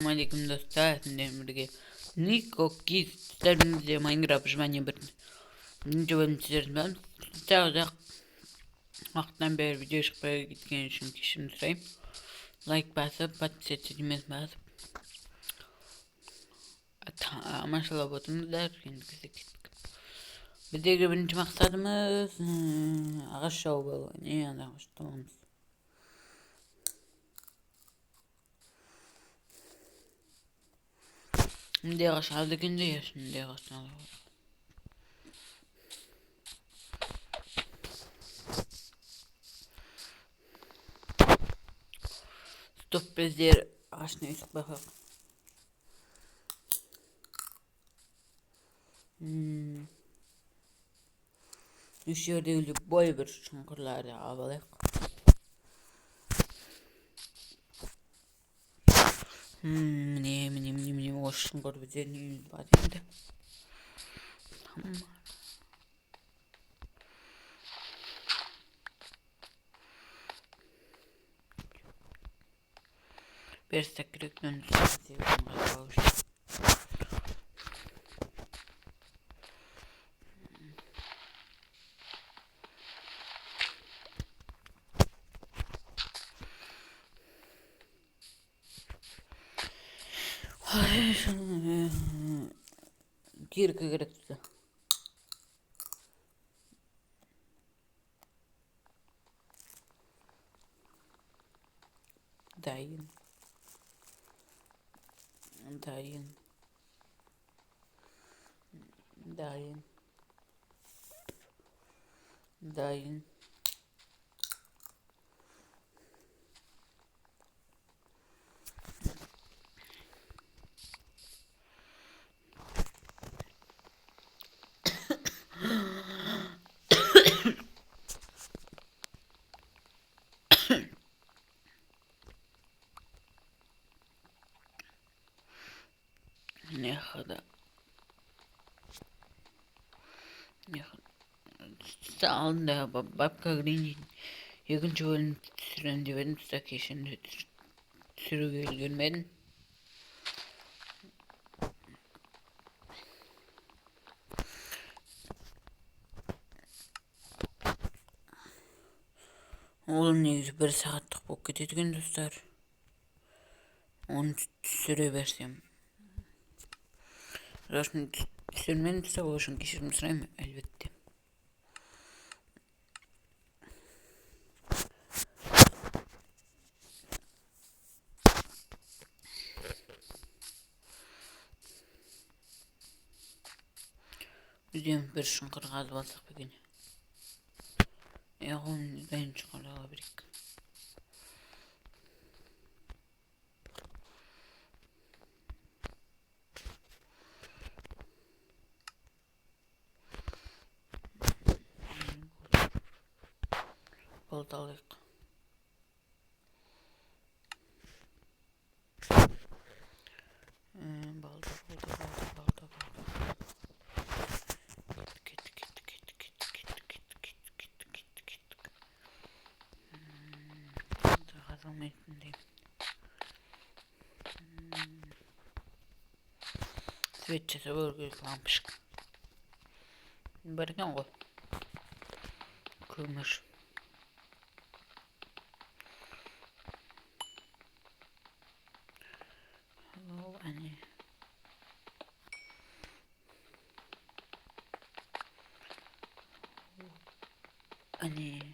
Assalamualaikum dostlar. Şimdi Niko sizlerle Maiынкрап вжбаниа birinci bölüm sizlerden daha vakitten beri video çıkmaya gittiğin için kişinin sırayım. Like basıp patates basıp maşallah botumuz der. Bizdeki birinci maksadımız ağaç şovu bu. Ne yani ağaç tamamız. Şimdi ağaç aldıkında ya şimdi ağaç alıyor. Stop bezleri ağaç neyse bakalım. Üç yerde öyle boy bir çukurlarda avalık. Ne hoş çukur bize ne bademde. Bir sekret dönüşü Kirka gerekti. Dayın. Ne kadar sağ olun da babka green yakın bölüm sürendi benim tutaki şimdi sürü görmedim. Oğlum ne güzel bir saatlik bu gidiyor dostlar. Onu süre versem. Zaten sürmenin size oluşun kişi mısırayım elbette. Bizim bir şınkır gaz balsak bugün. Onu ben çıkarabilirim. Baltalık. Balta. Metindeyim. Свечется выругает лампочка. Барган ғой. Көмір. Ani.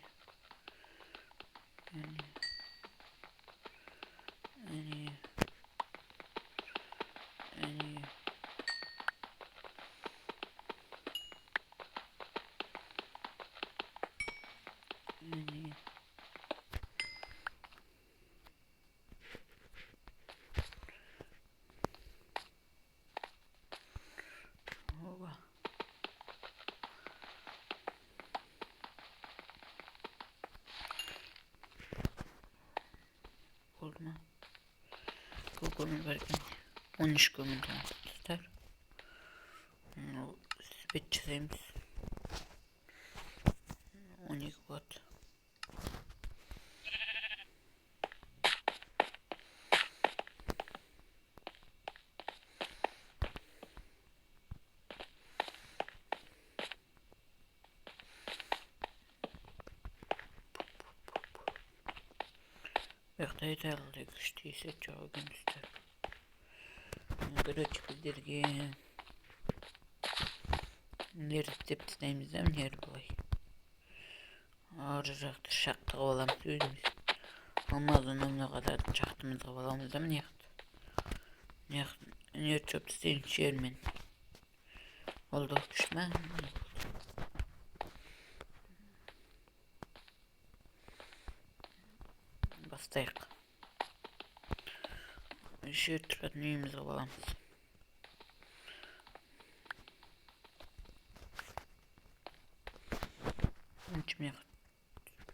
Oldu mu? Kokunun verken 13 gömünden tutar. Spetçizeyimiz 12 watt. Яқтай тағылды күшті есет жауы күндісті. Көрөчі білдерге неріп деп тістейміз дәм нер бұлай. Ары жақты шақтығы баламыз өзіміз. Алмазын өміне қадардың шақтымызға баламыз дәм неқті. Нер чөп тістейін шермен. Oldu küçme. Bastayıq. Şu türbət neyimiz qabalamız. Önçümə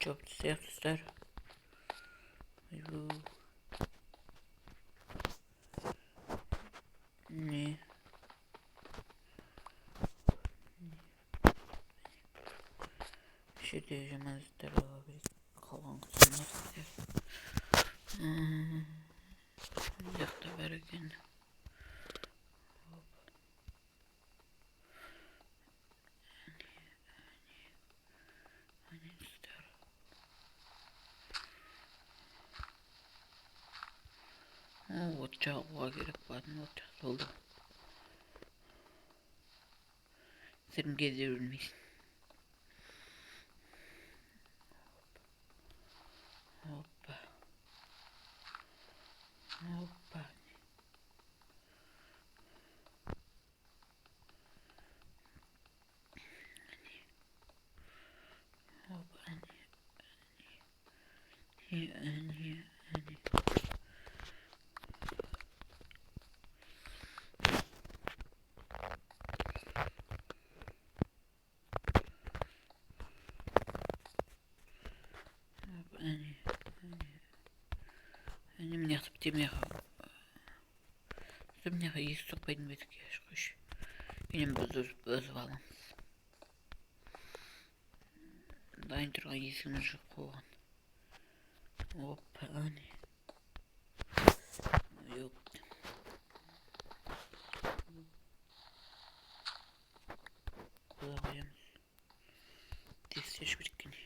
çok tüstəyək tüstər. Ne? Şey diyeceğim azdır olabilir. Kalan kısımlar gider. Yakta verirken. Hani ister. Ocağa gerek var mı? Ocağı oldu. Senin geziyormuş. Hoppa. Hoppa. Hoppa. Ani. Они меня есть ступень ветки, аж я не буду позвала. Да, интро есть на жопу. Опа, они. Ёпта. Ловим. Ты все швыркни.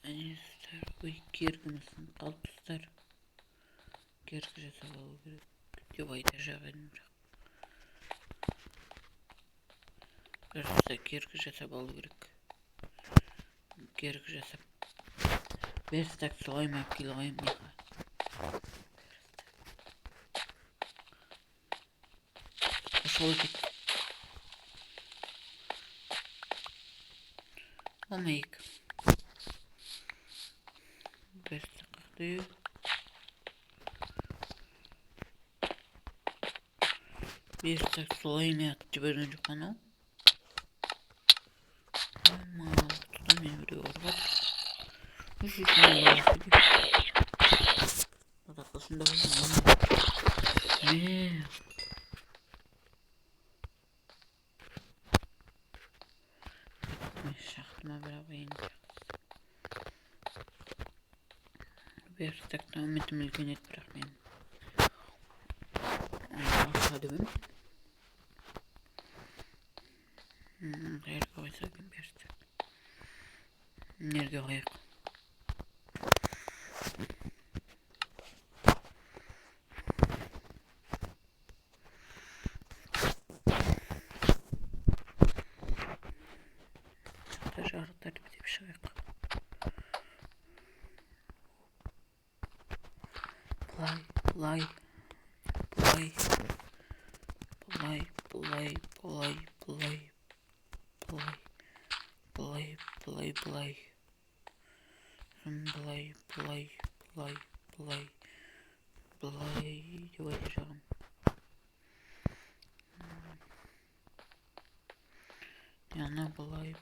Они старый киргамасын қалыптыстар. Кергі жасап алу керек. Деп айта жағайын бірақ. Көрсі кергі жасап алу керек. Кергі жасап. Берстак солаймап келғайым неға. Қошол кет. Алмайық. Берстак қақты. Берстак солаймап жіберген жоқ анау. Тұтам мен біреу орғат. Үш үшіне бағасы деп. Атақысында болсын. Шақтыма бірақ енді. Берстактан үмітім үлкен еді бірақ мен. Алқады бім. Қайырға қойса кім берстак. Нерге қойық. Жарықтарды бітеп шығайық. Бұлай. Деп айта жағын. Yana былай.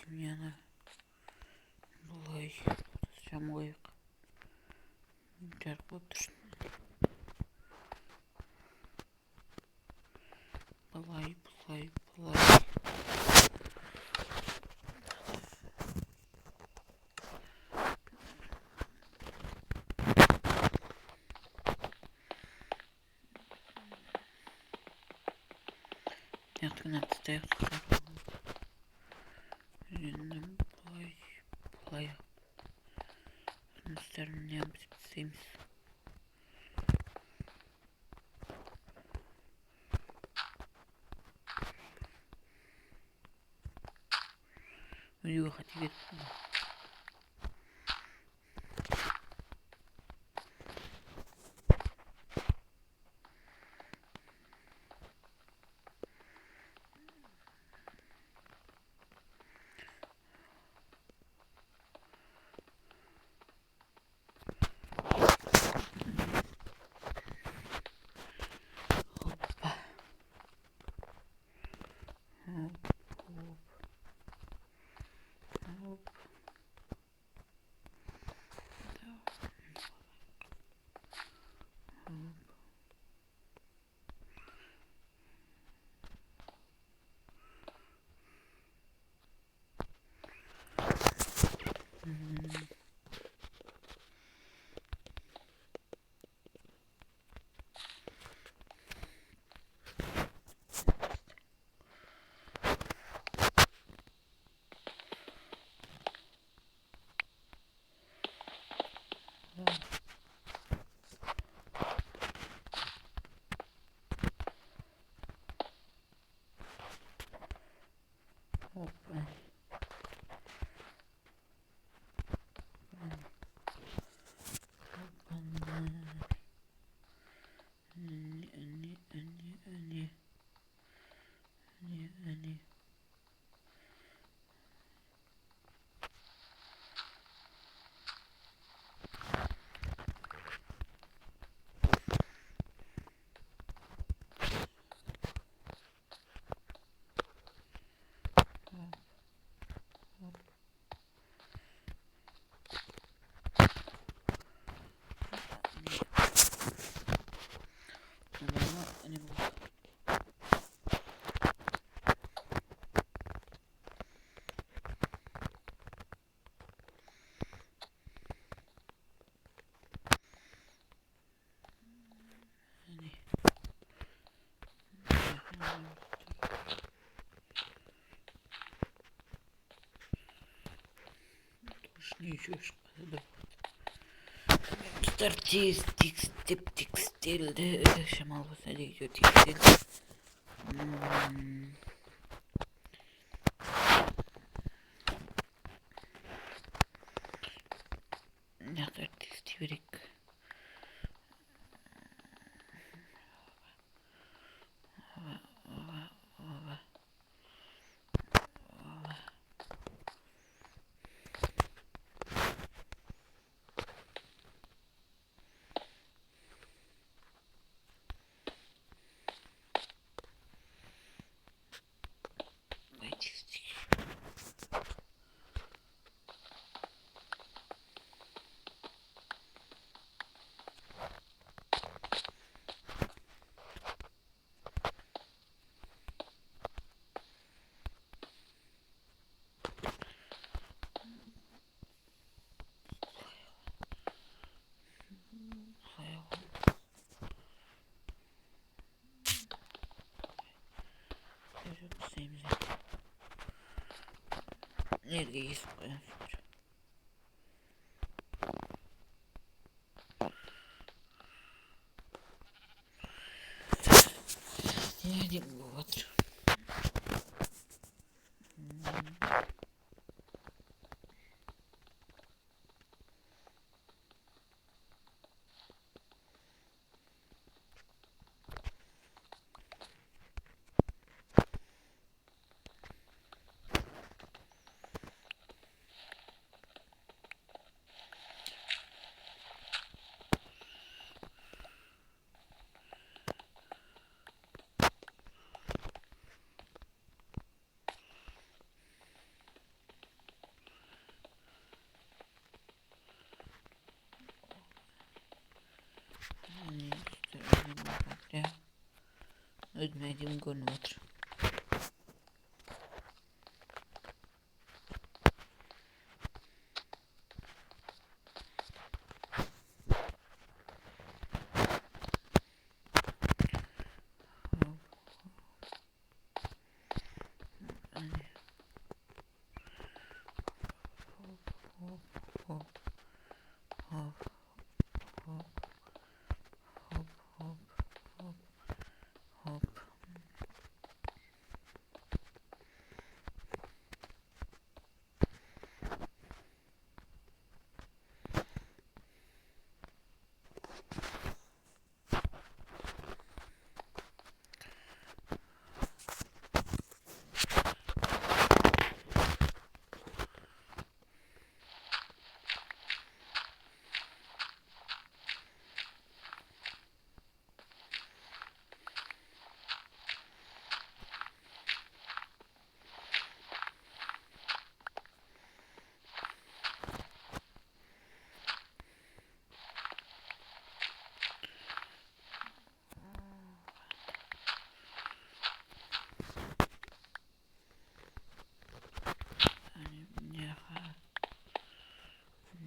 Yana былай. Шам қойық. Жарық болып тұрсын. Былай. Яқтығын атыстайық. Енді былай. Жұмыстарын неғып істейміз. Видеоға қате кетіп. Ничего шпады. Стартист, текстильді. Шамал болса дейді текстиль. Нақтар тексти берек. Nerede есть фильтр? Я один вот. Özüme әдемі көрініп отыр.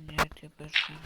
Nerede başım?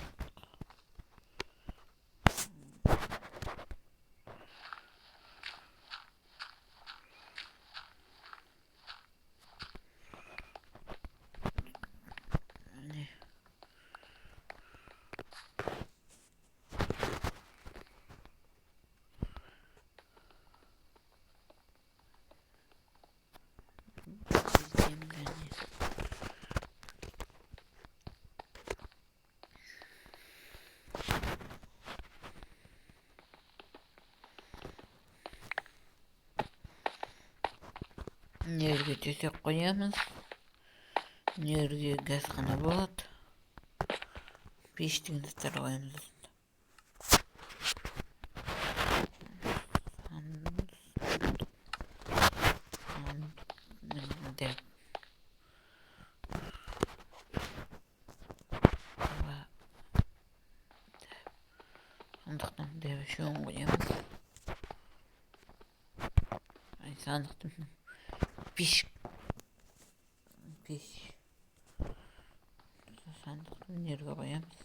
Nerede төсек қоямыз. Nerede газхана болады. Пештің заттар қоямыз. Сондықтан дәу шоң қоямыз. Сандықтың пеш. Сандықтың нерге қоямыз.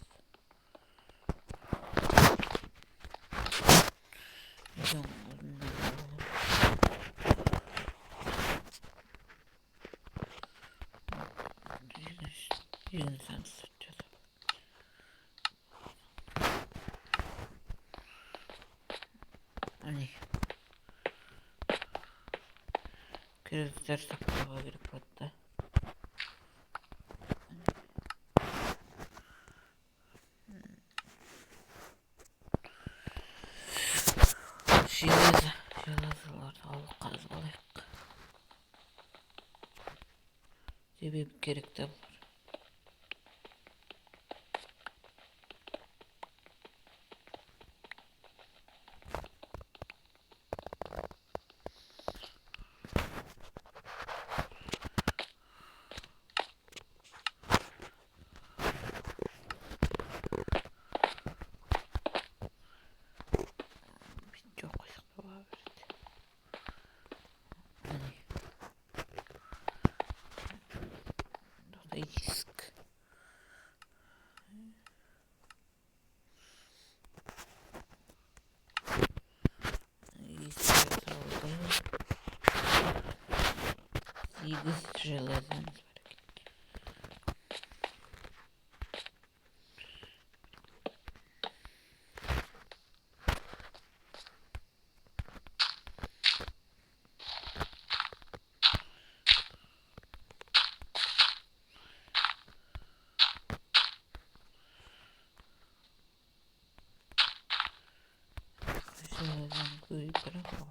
Кіргіздер сақтауға керек болатты. Железаларды алып қазып алайық. Себебі керекті бұлар. Диск. Сегіз железамыз бар екен. Железаны көйіп бірақ ол.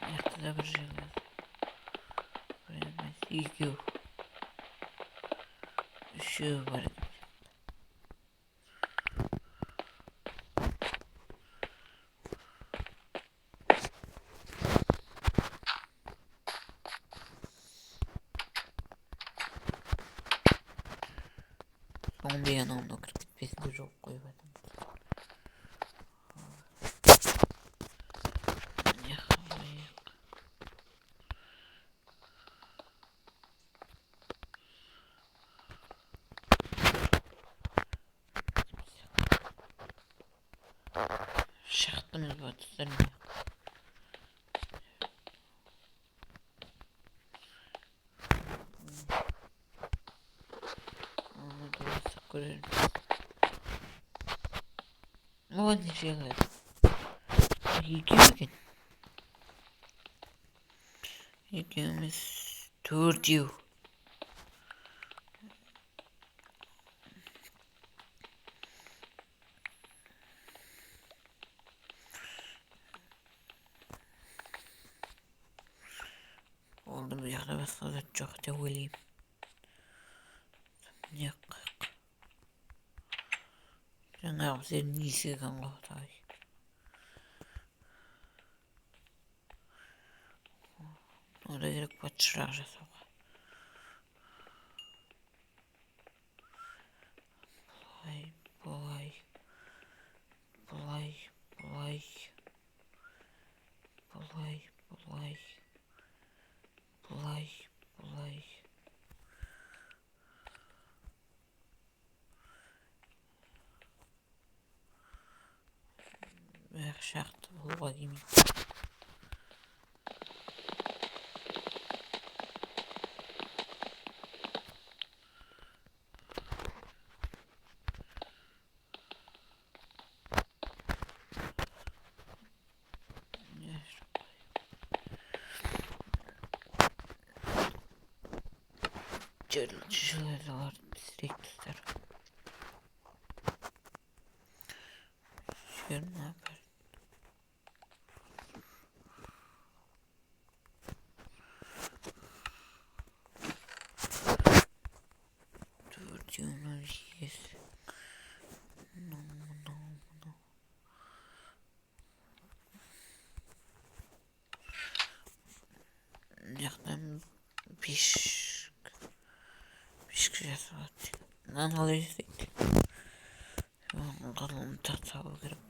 Мықты бір желез. Екеу. Үшеу бар екен. Соңғы анауына кіріп кетпесінде жоқ қойып жатырмыз. Bunu batırın. Onu da sıkırın. O ne şeyler? Yıkıyorken. Yıkıyoruz. Turcu. Oldu bu yakda basada çok da öleyim. Yok. Жаңағы сенің несі екен ғой құдай. Ода керек батшырақ жасауға. Бұлай. Бәрі шақты болуға деймін. Жылы сирек тұстар. Жиырма бір. Төртеуінің жиесі. Яқтан пешкі жасалады. Мынаны қалай жасайды? Қалуын тақсау керек.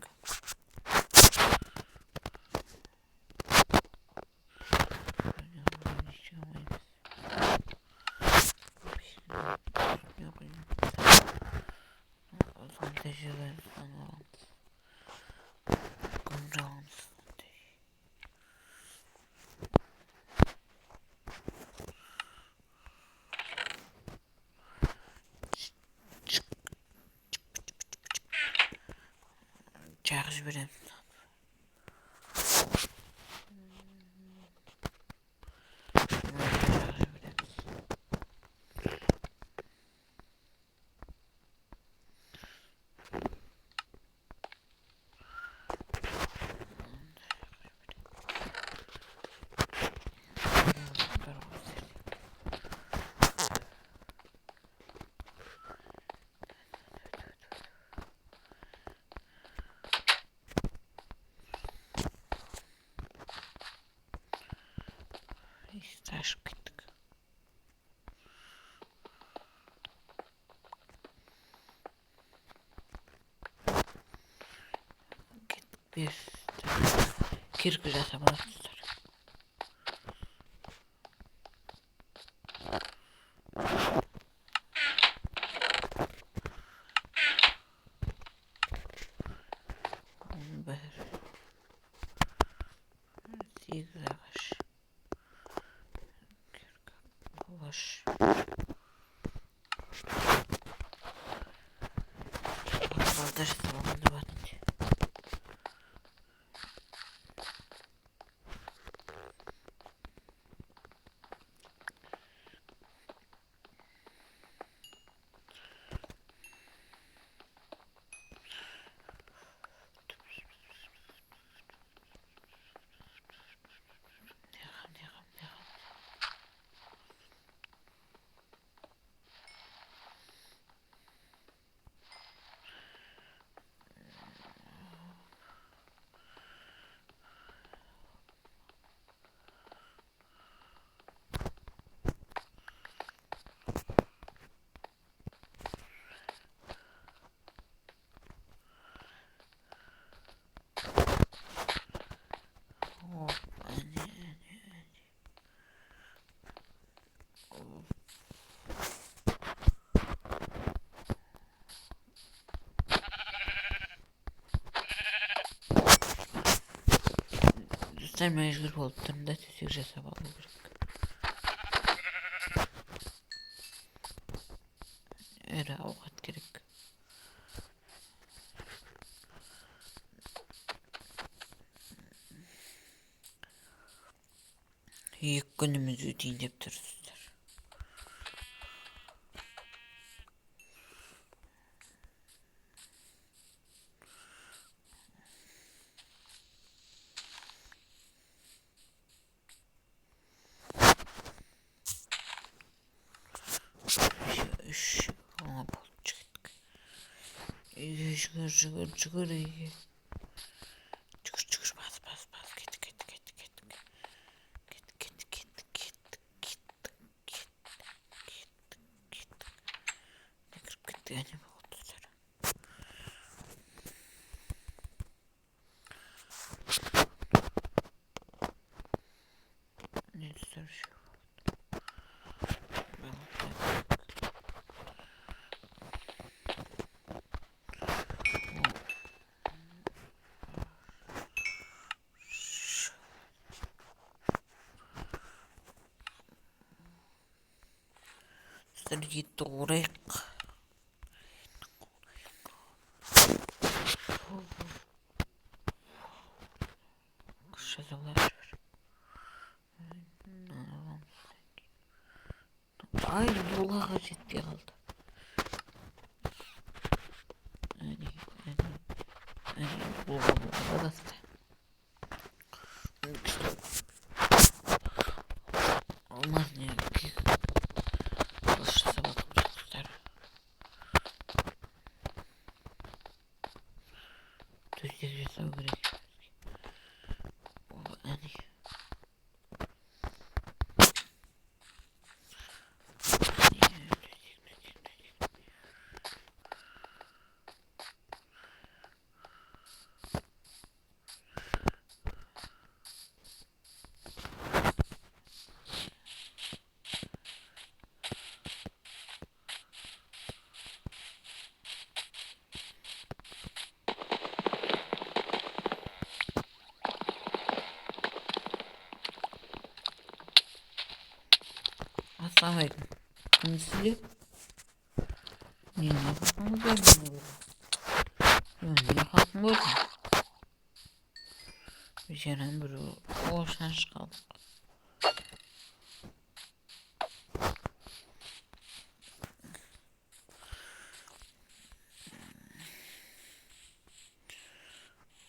Жағып жіберемін. Ашып кеттік. Кирпич жасап аласыздар. Сегіз ағаш. Балдар салғанды батынды. Sen mecbur болып тұрмын да төсек жасап алу керек. Әрі ауқат керек. Екі күніміз өтейін деп тұрсыздар. Үш оңа болып жігітік. Үйге жүгір үйге. Жүгір, бас, кеттік. Не кіріп кетті, әне болдыздар. Не тұстар үші Сіздерге тоғырайық. Ай, болаға жетпей қалды. Болаға басты. Olmaz ne ki? Alışırsa bakım çocuklar. Türkiye yaşağı gerek. Yani. Aslamaydım. Kimsili? Niye kalkmaz öyle? Niye kalkmaz öyle? Bir şeyden biri oğuştan çıkalım.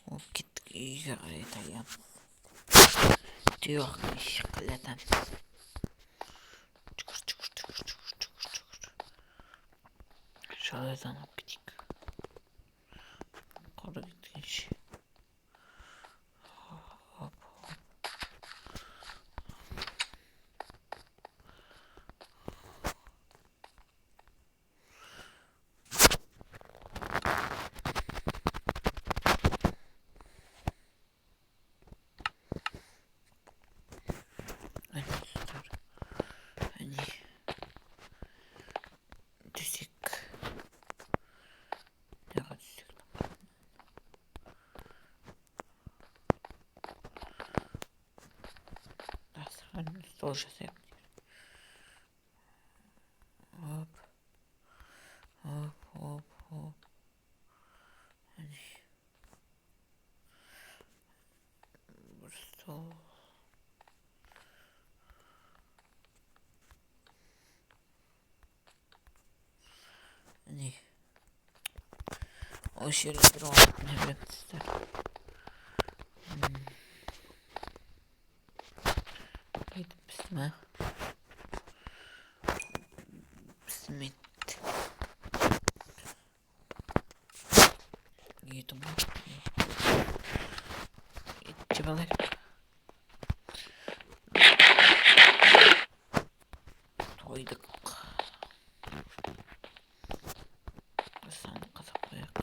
Hop gittik iyice haritaya. Diyor iş kaleden. Şöyle alıp gittik. Yukarı gittik. Hop. Стол сейчас я. Хоп. Стол. Не. O şöyle bir olmak ne bileyim ister. Bismillah. Bismillah. Yedim. Cebalar. Toyduk. Sen kazak koyak.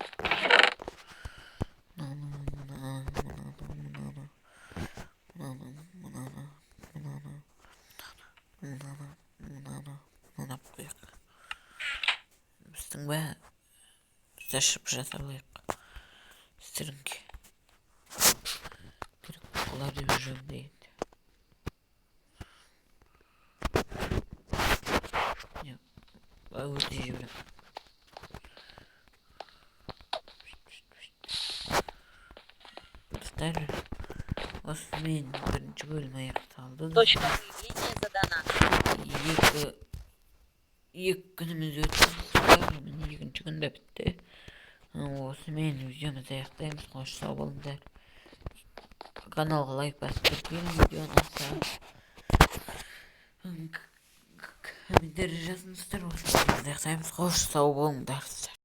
Мына қояйық. Біздің зашып жата алайық. Сіздеріңке керек Bunlar yapacağım değil. Yok. Ağır diyeceğim. Dostlar, Osman birinci bölüm ayakta aldı. İlk günümüz ötüyor. İkinci günde bitti. Osman videomuz ayaktaymış. Hoş sağ olun der. Kanala like bastık. Videonun aşağı. Bir derecesini ister olsun. Ayaktaymış. Hoş sağ olun der.